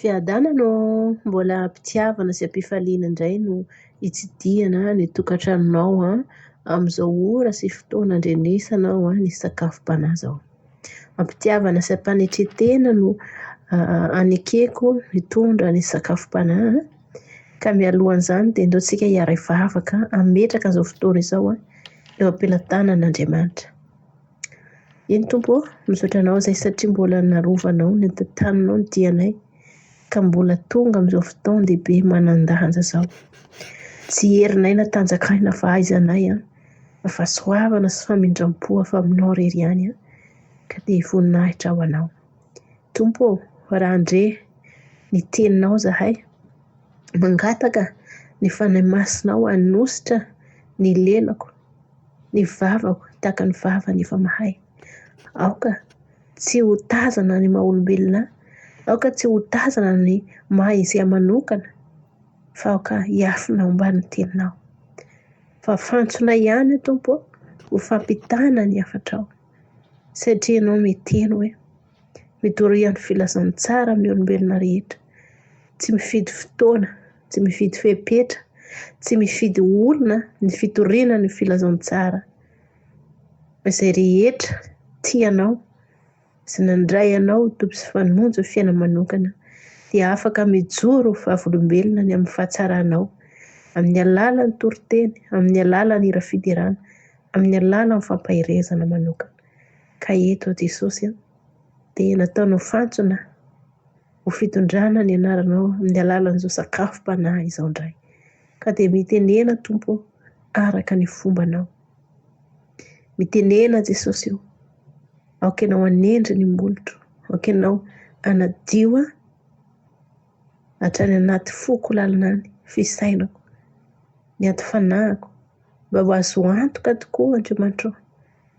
Fiadana no mbola mpitiavana sy ampifaliana indray no hitsidiana ny tokantranonao amin'izao ora sy fotoana andrenesanao ny sakafom-panahy zao. Ampitiavana sy ampanetretena no anekeko mitondra ny sakafom-panahy ka mialohan'izany dia ndao tsika hiara-hivavaka ametraka izao fotoana izao eo am-pelatanan'Andriamanitra. Iny tompo, misaotra anao izay satria mbola narovanao ny tantananao ny dianay ka mbola tonga amin'izao fotoana lehibe manan-danja zao. Tsy herinay na tanjakaina fahaizanay fa soavana sy famindram-po afa aminao irery ihany ka dia voninahitra ho anao. Tompo, raha andre ny teninao zahay mangataka ny fanahy masinao hanositra ny lelako, ny vavako tahaka ny vavany efa mahay. Aoka tsy ho tazana ny maha-olombelona, aoka tsy ho tazana ny maha izy manokana, fa aoka hiafina ambany teninao. Fa fantsona ihany tompo ho fampitana ny hafatrao. Satria ianao miteny hoe midorian'ny filazantsara amin'ny olombelona rehetra. Tsy mifidy fotoana, tsy mifidy fepetra, tsy mifidy olona ny fitoriana ny filazantsara. Izay rehetra tianao sy nandray anao tompy sy famonjy ny fiainana manokana dia afaka mijoro ho vavolombelona ny amin'ny fahatsaranao amin'ny alalan'ny toriteny, amin'ny alalan'ny hira fidirana, amin'ny alalan'ny fampahirezana manokana. Ka eto Jesosy dia nataonao fantsona ho fitondrana ny anaranao amin'ny alalan'izao sakafom-panahy izao indray. Ka dia mitenena tompo araka ny fombanao. Mitenena Jesosy io. Aoka ianao hanendry ny molotro. Aoka ianao hanadio hatrany anaty foko lalinany fisainako, ny aty fanahiko, mba ho azo antoka tokoa Andriamanitra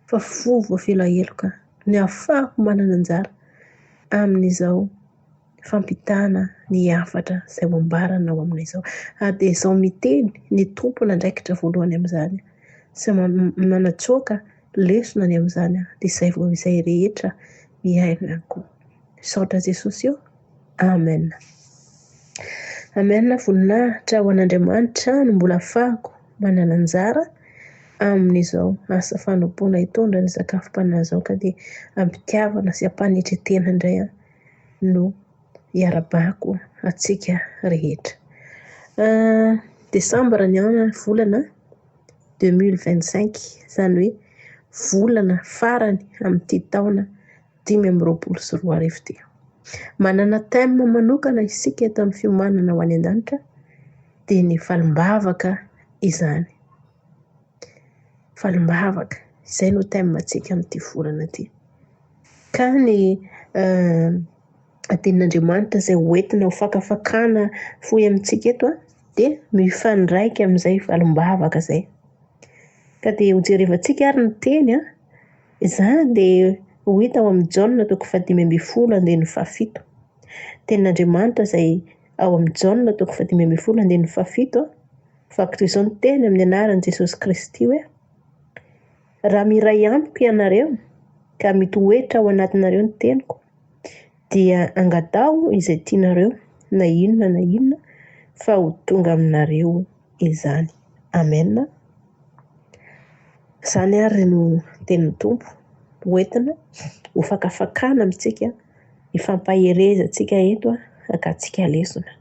fa vovo velaheloka ny ahafahako manana anjara amin'izao fampitana ny hafatra izay ho ambaranao amin'izao. Dia izao miteny ny tompo nandraikitra voalohany amin'izany sy manatsoaka lesona ny amin'izany dia izay rehetra miaina koa. Saotra Jesosy io. Amen. Amen. Voninahitra ho an'Andriamanitra no mbola ahafahako manana anjara amin'izao asa fanompoana hitondra ny sakafom-panahy izao ka dia ampitiavana sy ampanetretena indray no hiara-bako atsika rehetra. Desambra ny volana 2025 izany hoe volana farany amin'ity taona 2024 ity. Manana thème manokana isika eto amin'ny fiomanana ho any an-danitra dia ny falimbavaka izany. Falimbavaka, izay no thème antsika amin'ity volana ity. Ka ny tenin'Andriamanitra izay hoentina ho fakafakana fohy amintsika eto dia mifandraika amin'izay falimbavaka izay. Ka dia ho jerevantsika ary ny teny izany dia ho hita ao amin'ny Jaona 5:17. Tenin'Andriamanitra izay ao amin'ny Jaona 5:17 fakitra izao ny teny amin'ny anaran'i Jesosy Kristy hoe: raha miray amiko ianareo ka mitoetra ao anatinareo ny teniko dia angatao izay tianareo na inona fa ho tonga aminareo izany. Amen. Izany ary no tenin'ny tompo hoentina ho fakafakana amintsika, hifampaherezantsika eto akatsika lesona.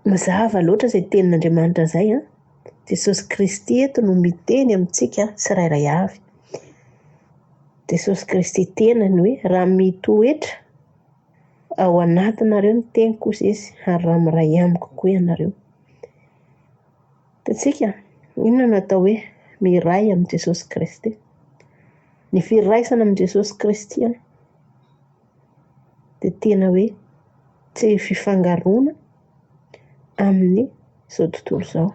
Mazava loatra izay tenin'Andriamanitra izay. Jesosy Kristy eto no miteny amintsika tsirairay avy. Jesosy Kristy tenany hoe raha mitoetra ao anatinareo ny teniko kosa izy ary raha miray amiko koa ianareo. Tatsika inona no atao hoe miray amin'ny Jesosy Kristy? Ny firaisana amin'ny Jesosy Kristy dia tena hoe tsy fifangaroana amin'ny izao tontolo izao.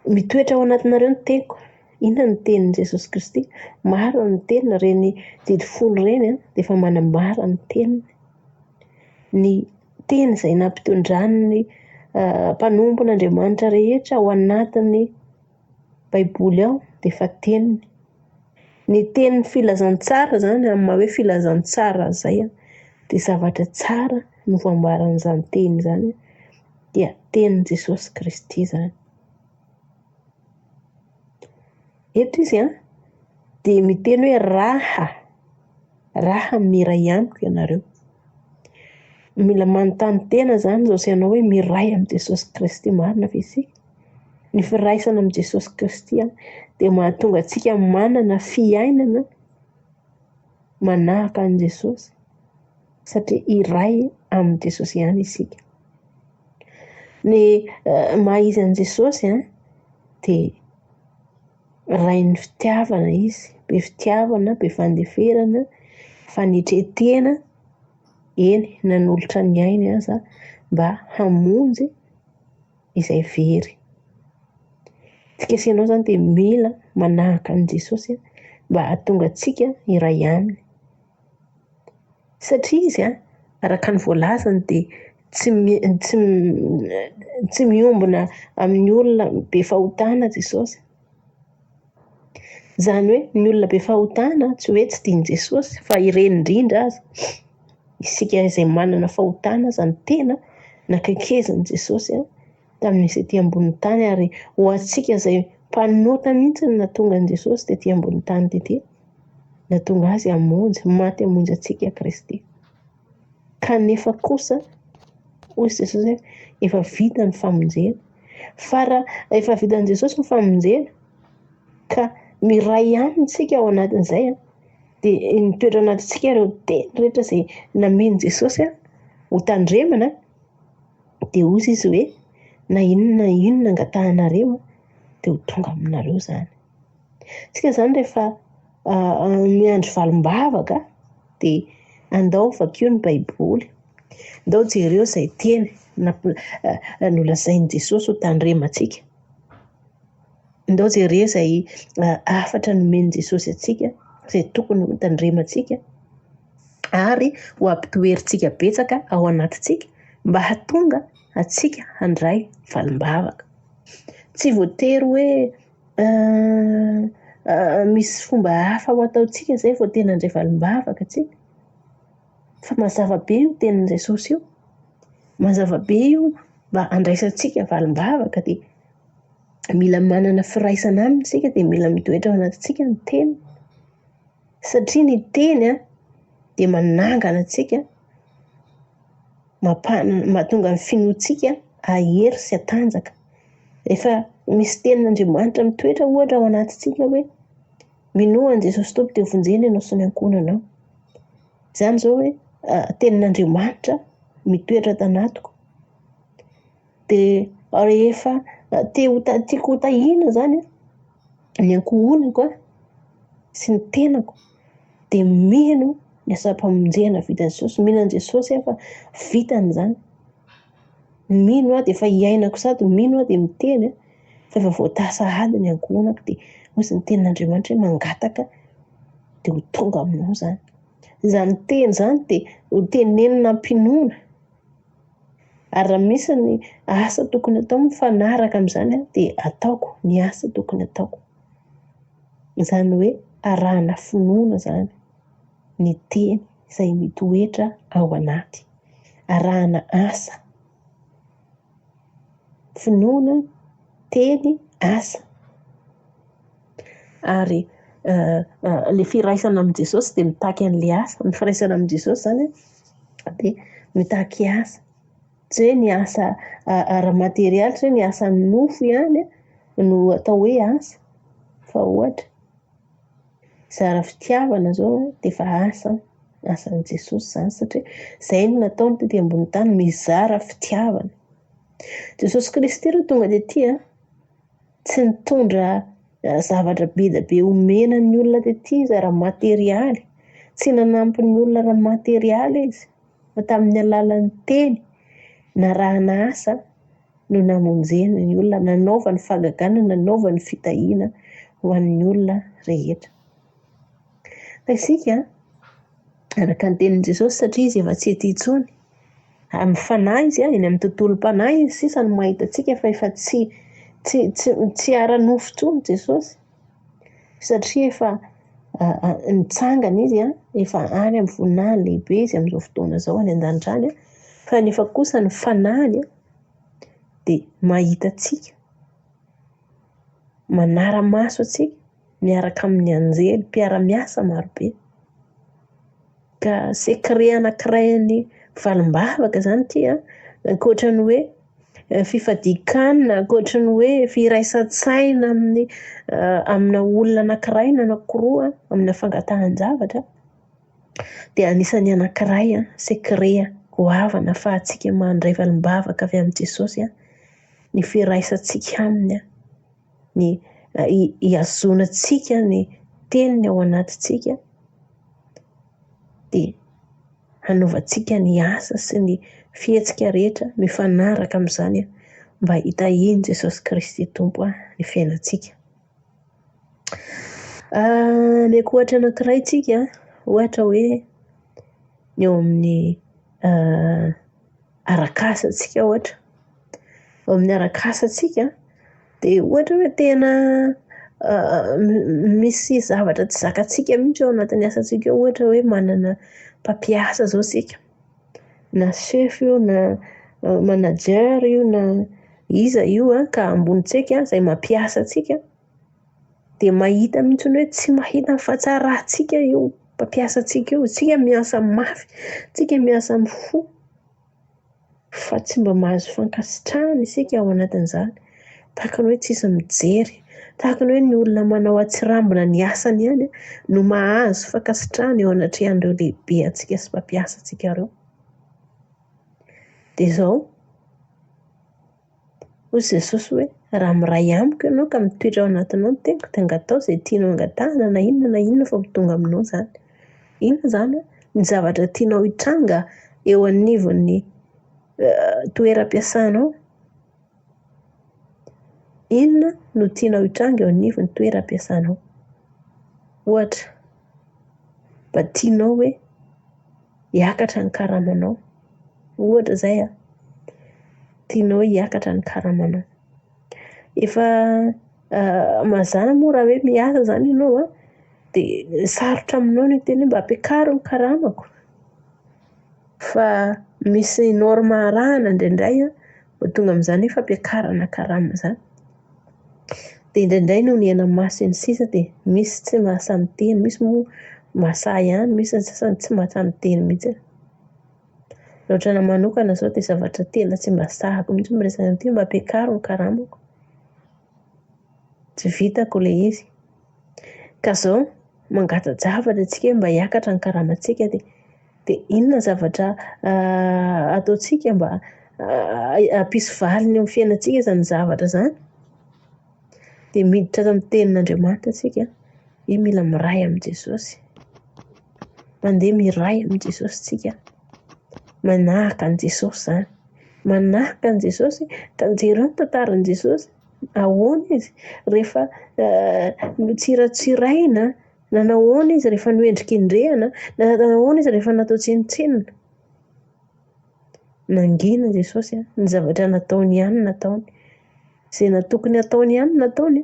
Mitoetra ao anatinareo ny teniko. Inona ny tenin'i Jesosy Kristy? Maro ny tenina ireny didy folo ireny dia efa manambara ny teniny. Ny teny izay nampitondrany ny mpanompon'Andriamanitra rehetra ao anatin'ny Baiboly ao dia efa teniny. Ny tenin'ny filazantsara zany amin'ny maha hoe filazantsara zay dia zavatra tsara no voambaran'izany teny zany dia tenin' Jesosy Kristy zany. Eto izy dia miteny hoe raha miray amiko ianareo. Mila manontany tena zany izao sy ianao hoe miray amin'i Jesosy Kristy marina ve isika? Ny firaisana amin'i Jesosy Kristy dia mahatonga antsika manana fiainana manahaka an'i Jesosy satria iray amin'i Jesosy ihany isika. Ny maha izy an'i Jesosy dia rain'ny fitiavana izy, be fitiavana, be fandeferana, fanetretena, eny nanolotra ny ainy aza mba hamonjy izay very. Tsika sy ianao zany dia mila manahaka an'i Jesosy mba hahatonga antsika iray aminy. Satria izy araka ny voalazany dia tsy miombona amin'ny olona be fahotana Jesosy. Izany hoe ny olona be fahotana tsy hoe tsy tian'i Jesosy fa ireny indrindra aza. Isika izay manana fahotana aza ny tena nakaikezan'i Jesosy tamin'izay aty ambony tany ary ho antsika izay mpanota mihitsy no nahatonga an'i Jesosy taty ambony tany taty. Nahatonga azy hamonjy, maty hamonjy antsika Kristy. Kanefa kosa hoy Jesosy hoe efa vita ny famonjena. Fa raha efa vitan'i Jesosy ny famonjena ka miray aminy isika ao anatin'izay dia mitoetra anatintsika ireo teny rehetra izay namen'i Jesosy ho tandremana dia hoy izy hoe na inona angatahanareo dia ho tonga aminareo zany. Tsika zany rehefa miandry valim-bavaka dia andao vakio ny baiboly, andao jereo izay teny nolazain'i Jesosy ho tandremantsika. Andao jereo izay afatra nomen'i Jesosy antsika izay tokony ho tandremantsika ary ho ampitoerintsika betsaka ao anatintsika mba hahatonga antsika handray valim-bavaka. Tsy voatery hoe misy fomba hafa ho ataontsika izay vao tena handray valim-bavaka antsika. Fa mazava be io tenin'i Jesosy io. Mazava be io mba handraisantsika valim-bavaka dia mila manana firaisana aminy isika dia mila mitoetra ao anatintsika ny teny. Satria ny teny dia manangana antsika, mahatonga ny finoantsika ahery sy hatanjaka. Efa misy tenin'Andriamanitra mitoetra ohatra ao anatintsika hoe minoa an'i Jesosy Tompo teo vonjena ianao sy ny ankonanao. Izany izao hoe tenin'Andriamanitra mitoetra tanatiko. Dia rehefa tiako ho tahina zany ny ankohonako sy ny tenako dia mino ny asa-pamonjena vitan'i Jesosy. Mino an'i Jesosy fa vitany izany. Mino dia efa hiainako sady mino dia miteny fa efa voatasa ady ny ankohonako dia hoy ny tenin'Andriamanitra hoe mangataka dia ho tonga aminao zany. Izany teny izany dia ho tenenina ampinoana. Ary raha misy ny asa tokony atao mifanaraka amin'izany dia ataoko ny asa tokony ataoko. Izany hoe arahana finoana zany ny teny izay mitoetra ao anaty. Arahana asa. Finoana, teny, asa. Ary ilay firaisana amin'i Jesosy dia mitaky an'ilay asa. Ny firaisana amin'i Jesosy zany dia mitaky asa. Tsy hoe ny asa ara-materialy, tsy hoe ny asa nofo ihany no atao hoe asa. Fa ohatra zara fitiavana zao dia efa asan'i Jesosy zany satria izay no nataony taty ambony tany mizara fitiavana. Jesosy Kristy raha tonga taty tsy nitondra zavatra be dia be omenan'ny olona taty izy ara-materialy. Tsy nanampy ny olona ara-materialy izy fa tamin'ny alalan'ny teny narahana asa no namonjena ny olona, nanaova ny fahagagana, nanaova ny fitahiana ho an'ny olona rehetra. Fa isika araka ny tenin'i Jesosy satria izy efa tsy ety intsony. Amin'ny fanahy izy eny amin'ny tontolom-panahy izy sisa no mahita antsika fa efa tsy ara-nofo intsony Jesosy. Satria efa nitsangana izy efa any amin'ny voninahiny lehibe izy amin'izao fotoana zao any an-danitany fa nefa kosa ny fanahiny dia mahita atsika, manara-maso atsika miaraka amin'ny anjely mpiara-miasa marobe. Ka sekret anankiray ny valim-bavaka zany ity ankoatran'ny hoe fifadikanana, ankoatran'ny hoe firaisan-tsaina amina olona anankiray na anankiroa amina fangatahan-javatra, dia anisany anankiray sekret goavana ahafahantsika mandray valim-bavaka avy amin'i Jesosy ny firaisantsika aminy, ny ihazoanantsika ny teniny ao anatintsika, dia hanaovantsika ny asa sy ny fihetsika rehetra mifanaraka amin'izany mba hitahiny Jesosy Kristy tompo ny fiainantsika. Ny ankoatra anankiray tsika ohatra hoe ny eo amin'ny arakasantsika ohatra. Eo amin'ny arakasantsika dia ohatra hoe tena misy zavatra tsy zakantsika mihitsy ao anatin'ny asantsika eo, ohatra hoe manana mpampiasa zao isika, na chef io na manager io na iza io ka ambonitsika izay mampiasa antsika, dia mahita mihitsy hoe tsy mahita ny fahatsaratsika io mpampiasa antsika io, tsika miasa mafy, tsika miasa mifo, fa tsy mba mahazo fankasitrahana isika ao anatin'izany, tahaka ny hoe tsisy mijery, tahaka ny hoe ny olona manao atsirambina ny asany ihany no mahazo fankasitrahana eo anatrehan'ireo lehibe antsika sy mpampiasa antsika ireo. Dia izao hoy Jesosy hoe raha miray amiko ianao ka mitoetra ao anatinao ny teniko dia angatao izay tianao angatahana na inona fa tonga aminao izany. Inona izany? Ny zavatra tianao hitranga eo anivon'ny toeram-piasanao. Inona no tianao hitranga eo anivon'ny toeram-piasanao? Ohatra, mba tianao hoe hiakatra ny karamanao. Ohatra izay tianao hoe hiakatra ny karamanao. Efa mazana moa raha hoe miasa izany ianao dia sarotra aminao ny teny mba hampiakaro ny karamako. Fa misy norme arahana indraindray tonga amin'izany hoe fampiakarana karama izany. Dia indraindray no ny maso ny sisa dia misy tsy mahasahy miteny, misy moa mahasahy ihany, misy ny sasany tsy mahasahy miteny mihitsy. Raha ohatrana manokana izao dia zavatra tena tsy mba sahako mihitsy miresaka an'ity mba hampiakaro ny karamako. Tsy vitako ilay izy. Ka izao mangata-javatra antsika mba hiakatra ny karamantsika dia inona zavatra ataontsika mba hampisy valiny eo amin'ny fiainantsika izany zavatra izany? Dia miditra amin'ny tenin'Andriamanitra isika, hoe mila miray amin'i Jesosy. Mandeha miray amin'i Jesosy isika. Manahaka an'i Jesosy izany. Manahaka an'i Jesosy, tanjereo ny tantaran'i Jesosy. Ahoana izy rehefa tsiratsiraina, na nahoana izy rehefa noendrikendrehana, na nahoana izy rehefa natao tsinitsinina. Nangina Jesosy ny zavatra nataony ihany nataony. Izay natokony ataony ihany nataony,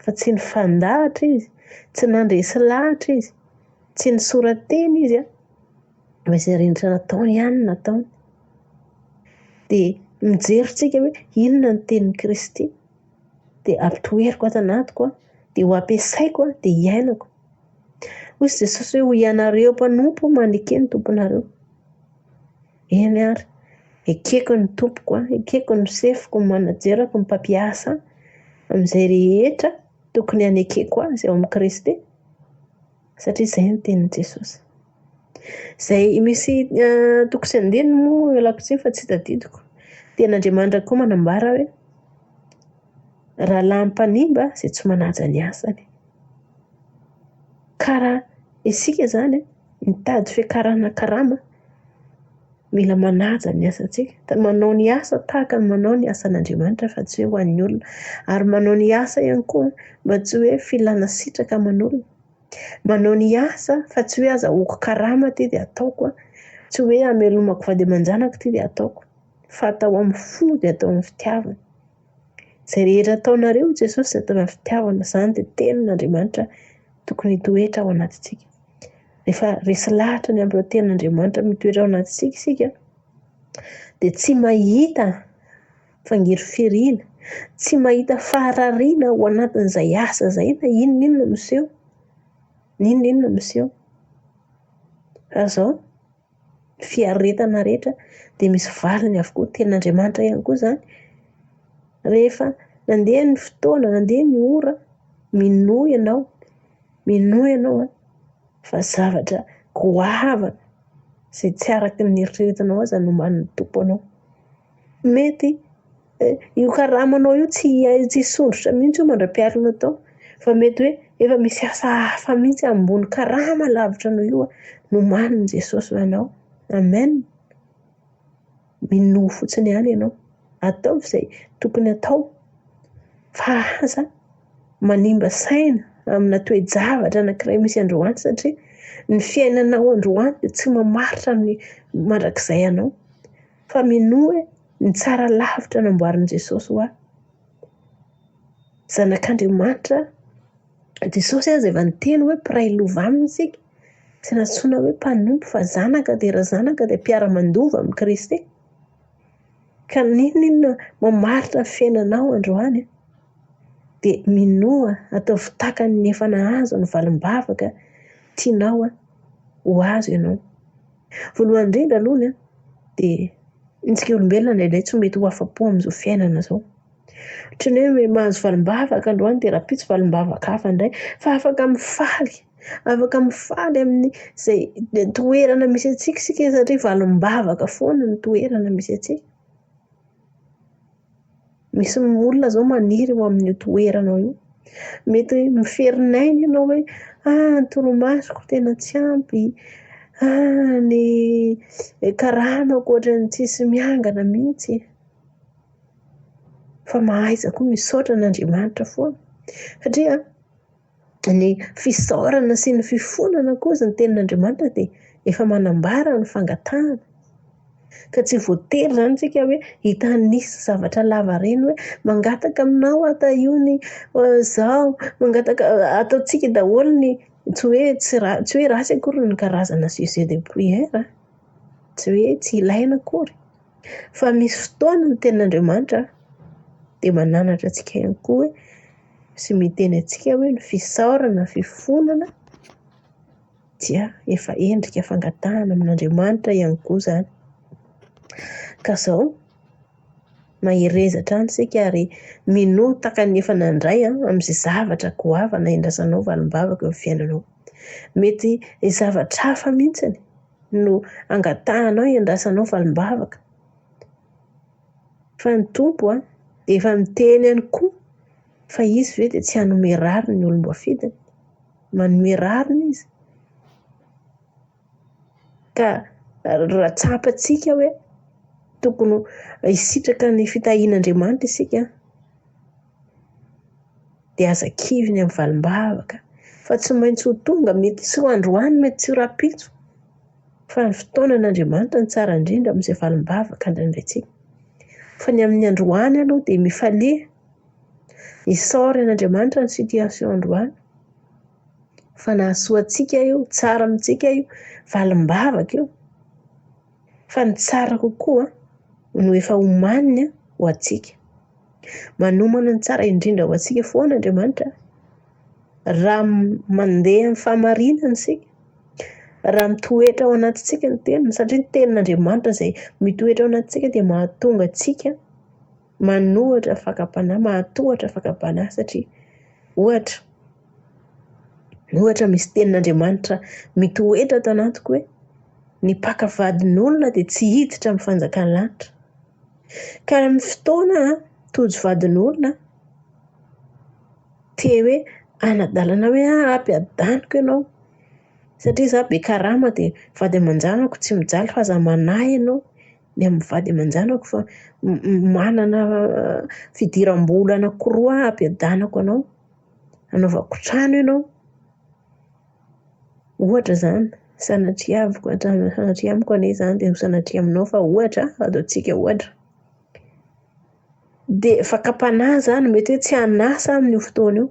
fa tsy nifandahatra izy, tsy nandresy lahatra izy, tsy nisorateny izy fa izay rehetra nataony ihany nataony. Dia mijeritsika hoe inona ny tenin'i Kristy dia ampitoeriko ato anatiko dia ho ampiasaiko dia hiainako. Hoy Jesosy hoe ho ianareo mpanompo manekena ny tomponareo. Eny ary, ekeko ny tompoko, ekeko ny sefoko, ny manajerako, ny mpampiasa amin'izay rehetra tokony hanekeko azy ao amin'i Kristy. Satria izay no tenin'i Jesosy. Izay misy toko sy andininy moa ialako tsiny fa tsy tadidiko. Tenin'Andriamanitra koa manambara hoe raha lahy mpanimba izay tsy manaja ny asany. Karaha isika izany mitady fiakarana karama, mila manaja ny asantsika, manao ny asa tahaka ny manao ny asan'Andriamanitra fa tsy hoe ho an'ny olona, ary manao ny asa ihany koa mba tsy hoe filana sitraka aman'olona. Manao ny asa fa tsy hoe azahoako karama ity dia ataoko, tsy hoe hamelomako vady aman-janako ity dia ataoko, fa atao amin'ny fo dia atao amin'ny fitiavana. Izay rehetra ataonareo Jesosy atao amin'ny fitiavana, izany dia tenin'Andriamanitra tokony hitoetra ao anatintsika. Rehefa resy lahatra ny amin'ny ten'Andriamanitra mitoetra ao anatintsika isika dia tsy mahita fangiry firiana, tsy mahita faharariana ao anatin'izay asa izay na inon'inona miseho. Inon'inona miseho. Fa izao fiaretana rehetra dia misy valiny avokoa. Ten'Andriamanitra ihany koa izany. Rehefa nandeha ny fotoana, nandeha ny ora, minohy ianao fa zavatra goavana izay tsy araky ny eritreretinao aza no omanin'ny tompo anao. Mety io karamanao io tsy sondrotra mihitsy io mandra-piarinao tao, fa mety hoe efa misy asa hafa mihitsy ambony karama lavitra anao io no omanin'i Jesosy ho anao. Amen. Minohy fotsiny ihany ianao. Ataovy izay tokony atao. Fa aza manimba saina amina toe-javatra anankiray misy androany satria ny fiainanao androany dia tsy mamaritra ny mandrakizay anao. Fa minohy ny tsara lavitra namboarin'i Jesosy ho ahy. Zanak'Andriamanitra, Jesosy aza efa niteny hoe mpiray lova aminy isika. Tsy natsoina hoe mpanompo fa zanaka dia raha zanaka dia mpiara-mandova amin'ny Kristy. Ka ninona mamaritra ny fiainanao androany dia minoa ataovy takany ny efa nahazo ny valim-bavaka tianao ho azo ianao. Voalohany indrindra aloha dia intsika olombelona indraindray tsy mety ho afa-po amin'izao fiainana izao. Ohatran'ny hoe mahazo valim-bavaka androany dia rapitso valim-bavaka hafa indray, fa afaka mifaly amin'ny izay toerana misy antsika isika satria valim-bavaka foana ny toerana misy antsika. Misy olona izao maniry eo amin'ny toeranao io. Mety miferin'aina ianao hoe ny toromasoko tena tsy ampy, ny karamako ohatran'ny tsisy miangana mihitsy. Fa mahaiza koa misaotra n'Andriamanitra foana. Satria ny fisaorana sy ny fifonana kosa ny tenin'Andriamanitra dia efa manambara ny fangatahana. Ka tsy voatery izany tsika hoe hitanisy zavatra lava reny hoe mangataka aminao ata io ny izao, mangataka ataontsika daholo ny tsy hoe ratsy akory ny karazana sujet de prière. Tsy hoe tsy ilaina akory. Fa misy fotoana ny tenin'Andriamanitra dia mananatra antsika ihany koa hoe sy miteny antsika hoe ny fisaorana, fifonana dia efa endrika fangatahana amin'Andriamanitra ihany koa izany. Ka izao mahirezatra any isika ary minohy takany efa nandray amin'izay zavatra goavana endrasanao valim-bavaka eo amin'ny fiainanao. Mety zavatra hafa mihitsy no angatahanao endrasanao valim-bavaka. Fa ny tompo dia efa miteny ihany koa fa izy ve dia tsy hanome rariny ny olom-boafidiny. Manome rariny izy. Ka raha tsapantsika hoe tokony hisitraka ny fitahian'Andriamanitra isika dia aza kivy amin'ny valim-bavaka. Fa tsy maintsy ho tonga, mety tsy ho androany, mety tsy ho rapitso. Fa ny fotoanan'Andriamanitra ny tsara indrindra amin'izay valim-bavaka indraindrantsika. Fa ny amin'ny androany aloha dia mifaliana. Isaory an'Andriamanitra ny situation androany. Fa nahasoa antsika io, tsara amintsika io, valim-bavaka io. Fa ny tsara kokoa no efa omaniny ho antsika. Manomana ny tsara indrindra ho antsika foana Andriamanitra. Raha mandeha amin'ny fahamarinana isika, raha mitoetra ao anatintsika ny teniny, satria ny tenin'Andriamanitra izay mitoetra ao anatintsika dia mahatonga antsika manohatra fakapanahy, mahatohatra fakapanahy satria ohatra misy tenin'Andriamanitra mitoetra ato anatiko hoe ny mpakavadin'olona dia tsy hiditra amin'ny fanjakan'ny lanitra. Ka amin'ny fotoana tojo vadin'olona te hoe anadalana hoe ampiadaniko ianao satria za be karama dia vady aman-janako tsy mijaly fa aza manahy ianao ny amin'ny vady aman-janako fa manana fidiram-bola anankiroa ampiadanako anao, anaovako trano ianao. Ohatra izany, sanatria amiko anie izany dia sanatria aminao fa ohatra ataontsika ohatra. Dia fakapanahy izany mety hoe tsy hanasa amin'io fotoana io.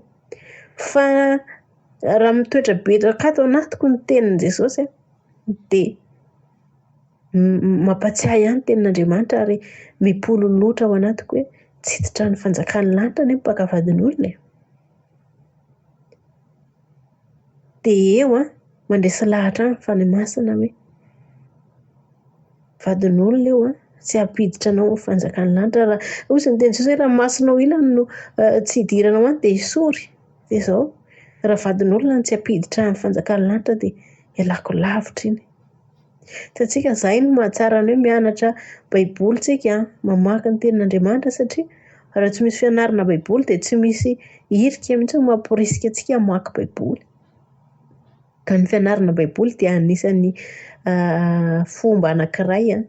Fa raha mitoetra betaka ato anatiko ny tenin'i Jesosy dia mampatsiahy ihany tenin'Andriamanitra ary mipololotra ao anatiko hoe tsy hiditra ny fanjakan'ny lanitra ny mpakavadin'olona. Dia eo mandresy lahatra ny fanamasina hoe vadin'olona eo tsy hampiditra anao amin'ny fanjakan'ny lanitra. Raha hoy ny teny Jesosy hoe raha masonao ilany no tsy hidiranao any dia hisory. Dia izao raha vadin'olona no tsy hampiditra amin'ny fanjakan'ny lanitra dia ialako lavitra iny. Satsika izay no mahatsara ny hoe mianatra baiboly tsika, mamaky ny tenin'Andriamanitra satria raha tsy misy fianarana baiboly dia tsy misy hirika mihitsy mamporisika antsika hamaky baiboly. Ka ny fianarana baiboly dia anisan'ny fomba anankiray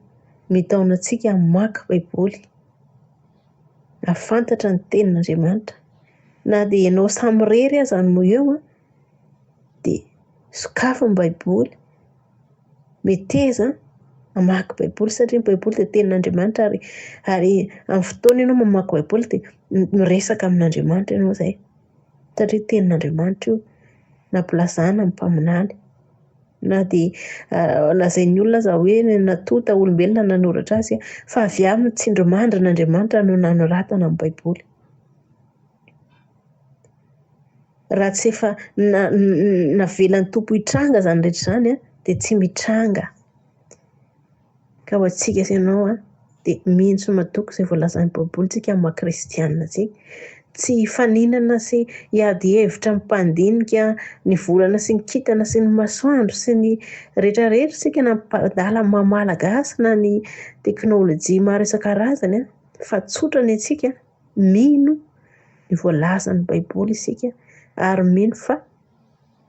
mitaona antsika hamaky baiboly, hafantatra ny tenin'Andriamanitra. Na dia ianao samy irery aza no eo dia sokafo ny baiboly, meteza hamaky baiboly satria ny baiboly dia tenin'Andriamanitra ary amin'ny fotoana ianao mamaky baiboly dia miresaka amin'Andriamanitra ianao izay satria tenin'Andriamanitra io nampilazana amin'ny mpaminany. Na dia lazain'ny olona aza hoe natonta olombelona nanoratra azy fa avy amin'ny tsindrimandrin'Andriamanitra no nanoratana amin'ny baiboly. Raha tsy efa navelan'ny tompo hitranga izany rehetra izany dia tsy mitranga. Ka ho antsika sy ianao dia mino sy mahatoky izay voalazan'ny baiboly tsika amin'ny maha-kristianina tsika. Tsy hifaninana sy hiady hevitra amin'ny mpandinika ny volana sy ny kintana sy ny masoandro sy ny rehetrarehetra tsika na adala maha-malagasy na ny teknôlôjia maro isan-karazany fa tsotra ny antsika mino ny voalazan'ny baiboly isika ary mino fa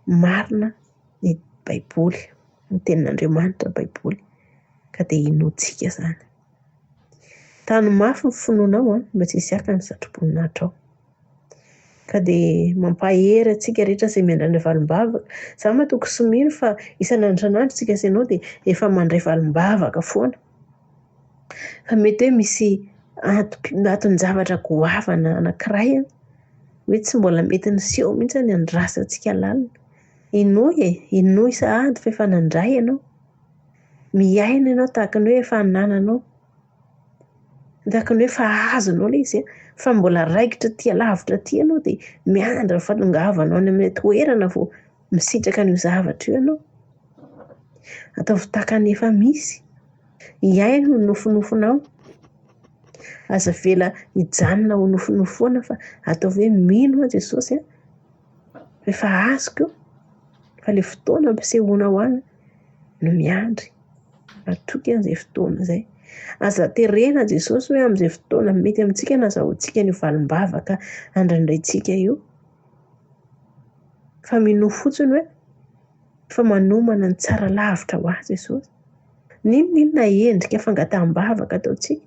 marina ny baiboly, ny tenin'Andriamanitra baiboly ka dia inoantsika izany. Tany mafy ny finoanao mba tsy hisy aka ny satro-boninahitra ao. Ka dia mampahery antsika rehetra izay miandrandray valim-bavaka. Izaho mahatoky sy mino fa isan'andro isan'andro tsika sy ianao dia efa mandray valim-bavaka foana. Fa mety hoe misy aton-javatra goavana anankiray hoe tsy mbola mety niseho mihitsy ny andrasa antsika lalina. Inoy sahady fa efa nandray ianao. Miaina ianao tahaka ny hoe efa nananao. Tahaka ny hoe efa azonao ilay izy fa mbola raikitra tia lavitra tia ianao dia miandry ny fahatongavanao any amin'ny toerana vao misitraka an'io zavatra io ianao. Ataovy tahaka ny efa misy. Iaino ny nofinofinao. Aza vela hijanona ho nofinofoana fa ataovy hoe mino Jesosy efa azoko io fa ilay fotoana ampisehoana ho any no miandry. Matoky an'izay fotoana izay. Aza terena Jesosy hoe amin'izay fotoana mety amintsika nazahoantsika ny valim-bavaka andrandraintsika io. Fa mino fotsiny hoe fa manomana ny tsara lavitra ho azy Jesosy. Ninona endrika fangataham-bavaka ataontsika.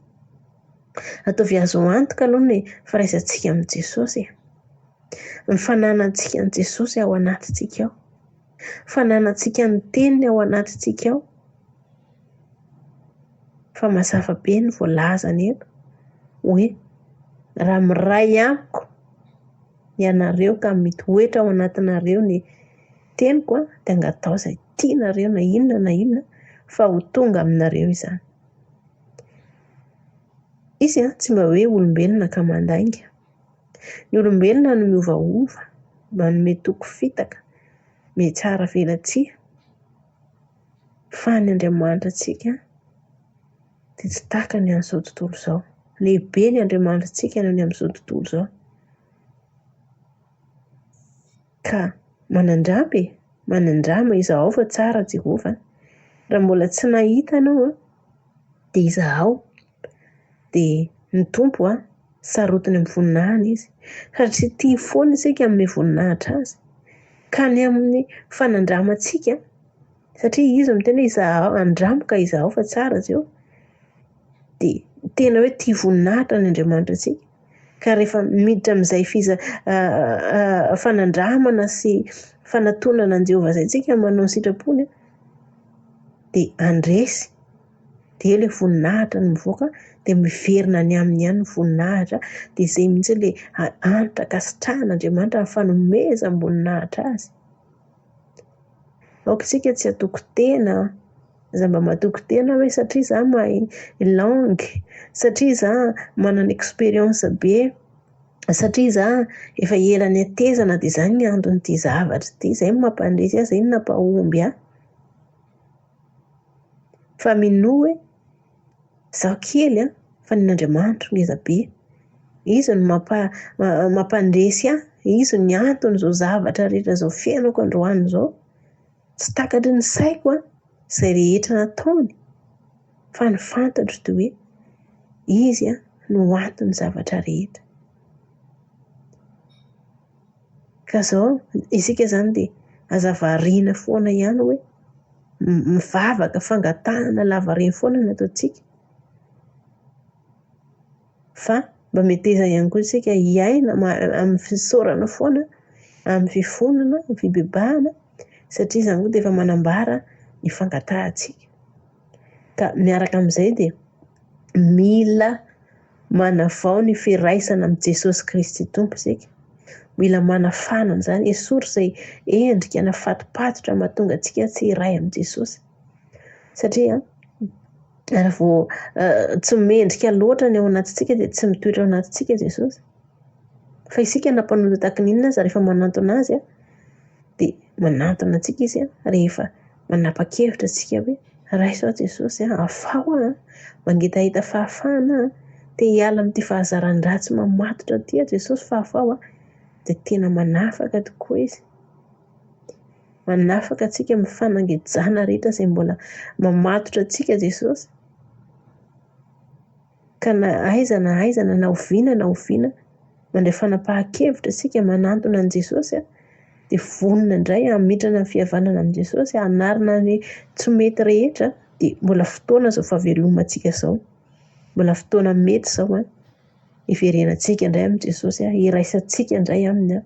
Ataovy azo antoka aloha ny firaizantsika amin'ny Jesosy. Ny fananantsika amin'ny Jesosy ao anatintsika ao. Fananantsika ny teniny ao anatintsika ao. Fa mazava be ny voalazany eto hoe raha miray amiko ianareo ka mitoetra ao anatinareo ny teniko dia angatao izay tianareo na inona fa ho tonga aminareo izany. Izy tsy mba hoe olombelona ka mandainga. Ny olombelona no miovaova, manome toko fitaka, metsara velatsia. Fa ny Andriamanitra antsika dia tsy tahaka ny an'izao tontolo izao. Lehibe ny Andriamanitra antsika noho ny amin'izao tontolo izao. Ka manandrama izaho fa tsara Jehovah. Raha mbola tsy nahita anao dia izaho. Dia ny tompo sarotiny amin'ny voninahitra izy. Satria tia foana isika amin'ny voninahitra azy. Ka ny amin'ny fanandramantsika satria izy miteny hoe izaho andramaka izaho fa tsara Jehova. Dia tena hoe tia voninahitra ny Andriamanitra antsika. Ka rehefa miditra amin'izay fanandramana sy fanatonana ny Jehovah izay tsika manao ny sitrapony dia andresy. Dia ilay voninahitra ny mivoaka dia miverina ny aminy ihany ny voninahitra dia izay mihitsy ilay anitra kasitrahan'Andriamanitra ny fanomeza ny voninahitra azy. aoka tsika tsy atoko tena za mba matoko tena hoe satria za mahay langue, satria za manana expérience be, satria za efa ela ny atezana dia zany ny antony ty zavatra ty, zay mampandresy ahy, zay no nampahomby ahy. Fa mino hoe zaho kely fa nin'Andriamanitra ngeza be, izy no mampandresy ahy, izy ny antony zao zavatra rehetra zao fiainako androany zao. Tsy takatry ny saiko zay rehetra nataony, fa ny fantatro dia hoe izy no antony zavatra rehetra. Ka zao isika zany dia aza variana foana ihany hoe mivavaka fangatahana lava reny foana no ataontsika, fa mba meteza ihany koa isika hiaina amin'ny fisaorana foana, amin'ny fifonana, amin'ny fibebahana, satria izany koa dia efa manambara ny fangatahantsika. Ka miaraka amin'izay dia mila manavao ny firaisana amin'ny Jesosy Kristy Tompo isika, mila manafana izany, esory izay endrika nafatopatotra mahatonga antsika tsy hiray amin'ny Jesosy. Satria raha vao tsy mendrika loatra ny ao anatintsika dia tsy mitoetra ao anatintsika Jesosy. Fa isika nampanondro tahaka n'inona aza rehefa manantona azy dia manantona antsika izy rehefa manapa-kevitra antsika hoe raisao Jesosy, afao mangitahita fahafahana, te hiala amin'ity fahazaran-dratsy mamatotra ty Jesosy fa afao dia tena manafaka tokoa izy. Manafaka antsika amin'ny fanangejana rehetra izay mbola mamatotra antsika Jesosy. Ka na aiza na oviana mandray fanapahan-kevitra isika manantona an' Jesosy dia vonona indray hamitrana amin'ny fihavanana amin'i Jesosy, hanarina ny tsy mety rehetra, dia mbola fotoana zao fahavelomantsika zao, mbola fotoana mety zao hiverenantsika indray amin'i Jesosy, hiraisantsika indray aminy,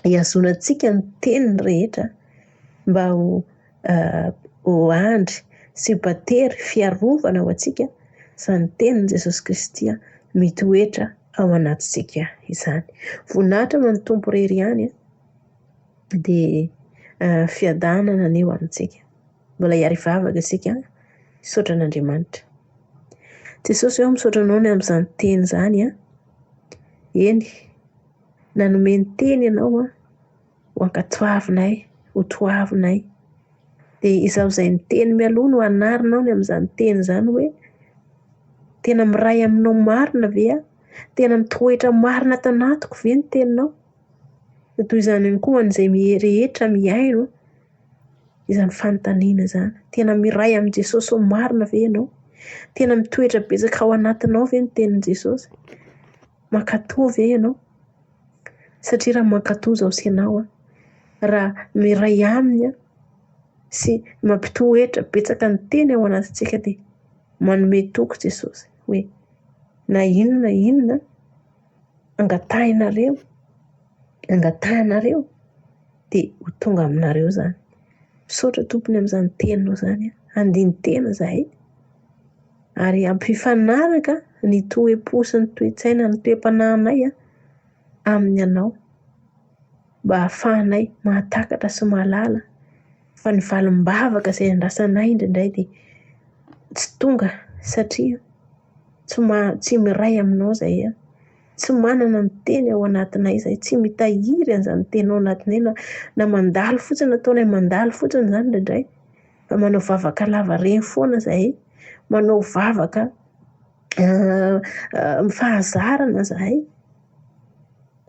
hiazonantsika ny teniny rehetra mba ho andry sy batery fiarovana ho antsika izany teniny Jesosy Kristy mitoetra ao anatintsika izany. Voninahitra ho an'ny Tompo irery ihany dia fiadanana anio amintsika. Mbola hiary vavaka isika hisaotra an'Andriamanitra. Jesosy eo misaotra anao ny amin'izany teny izany eny, nanome ny teny ianao ho ankatoavinay, ho toavinay. Dia izaho izay ny teny mialoha no hanarinao ny amin'izany teny izany hoe tena miray aminao marina ve tena mitoetra marina tanatiko ve ny teninao? Toy izany ihany koa an'izay rehetra miaino izany fanontaniana izany. Tena miray amin'i Jesosy ho marina ve ianao? Tena mitoetra betsaka ao anatinao ve ny tenin' Jesosy? Mankatoa ve ianao? Satria raha mankatoa izao sy ianao raha miray aminy sy mampitoetra betsaka ny teny ao anatintsika dia manome toky Jesosy hoe na inona angatahinareo dia ho tonga aminareo zany. Misaotra tompony amin'izany teninao izany, andiny tena izahay ary ampifanaraka ny toe-po sy ny toe-tsaina, ny toe-panahinay amin'ny anao mba hahafahanay mahatakatra sy mahalala fa ny valim-bavaka izay andrasanay indraindray dia tsy tonga satria tsy miray aminao izay, tsy manana ny teny ao anatinay izay, tsy mitahiry an'izany teny ao anatinay na mandalo fotsiny nataonay mandalo fotsiny izany indraindray, fa manao vavaka lava reny foana izahay, manao vavaka fahazarana izahay,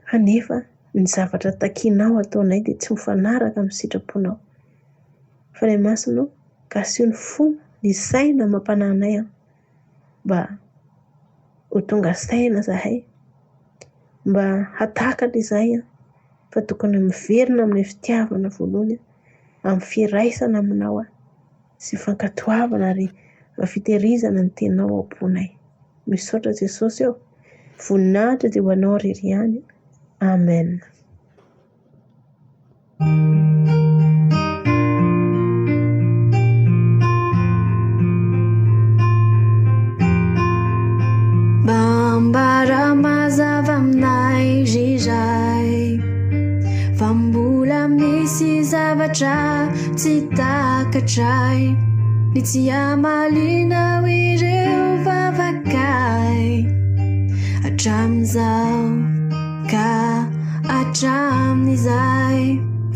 kanefa ny zavatra takianao ataonay dia tsy mifanaraka amin'ny sitraponao. Fa ilay masonao gasy ny fo ny saina mampananay mba ho tonga saina izahay, mba hatakatra izay fa tokony miverina amin'ny fitiavana voalohany amin'ny firaisana aminao sy fankatoavana ary fitehirizana ny teninao ao am-ponay. Misaotra Jesosy eo, voninahitra dia ho anao irery ihany. Amen. Ambara mazava aminay zay fa mbola misy zavatra tsy takatray ny tsy amalina ireo vavakay hatramizao ka hatramin'izay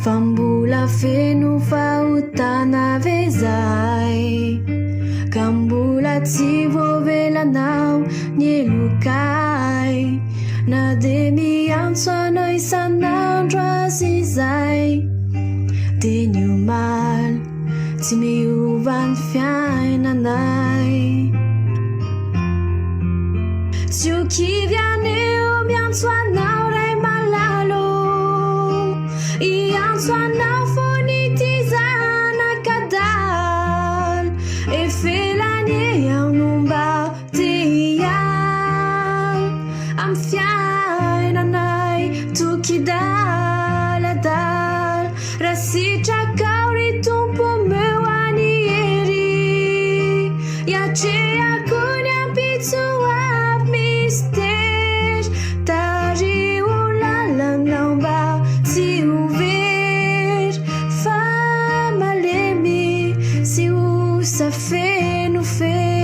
fa mbola feno fahotana vezay ka mbola tsy voavelanao ny elokay na de miantso anao isan'andro azy izay de ny omaly tsy miova ny fiainanay tsy ho kivy aneo miantso anao ray malalo iantso anao fony ty zanakadaly efelany ao nomba ty ial am fiainanay tokidaladal raha sitrakao ry tompo meu any ery iatreako ny ampitsoavy mistera tary ho lalanao mba tsy ho very fa malemy sy ho safeno fery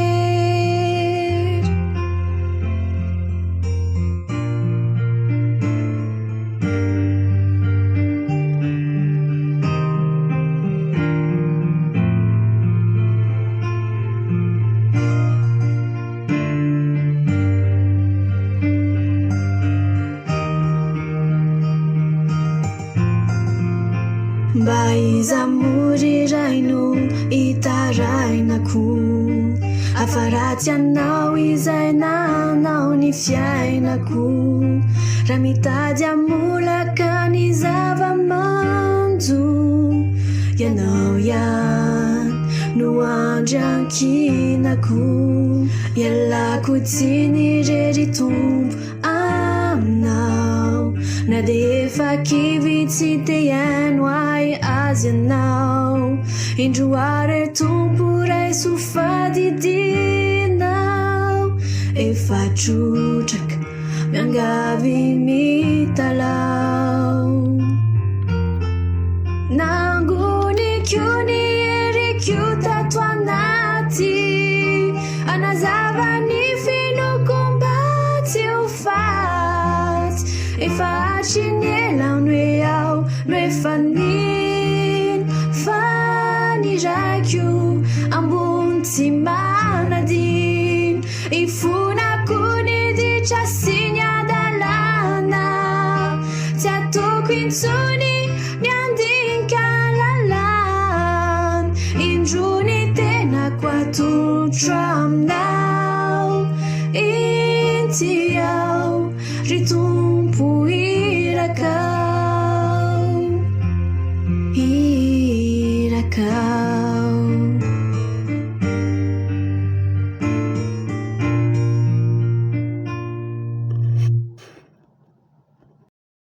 mba izamory raino itarainako afaratsy anao izay nanao ny fiainako raha mitady amolaka ny zava-manjo ianao ihany no andriankinako ialako tsy nirery tombo aminao na de efa kivy tsy te haino ay azy anao indroary tompo ray sofadidinao efa trotraka miangavy mitalao nangonikyo ny erikyo tato anaty anazava ny finokomba tsy ho faty efa atrinielao no e ao no efa nin faniraikyo ambony tsy manadin ifonako ny ditra sy ny adalana tsy atoko intsony ny andinka lalan indrony tenako atotro aminao inty ao ry tompo irakao irakao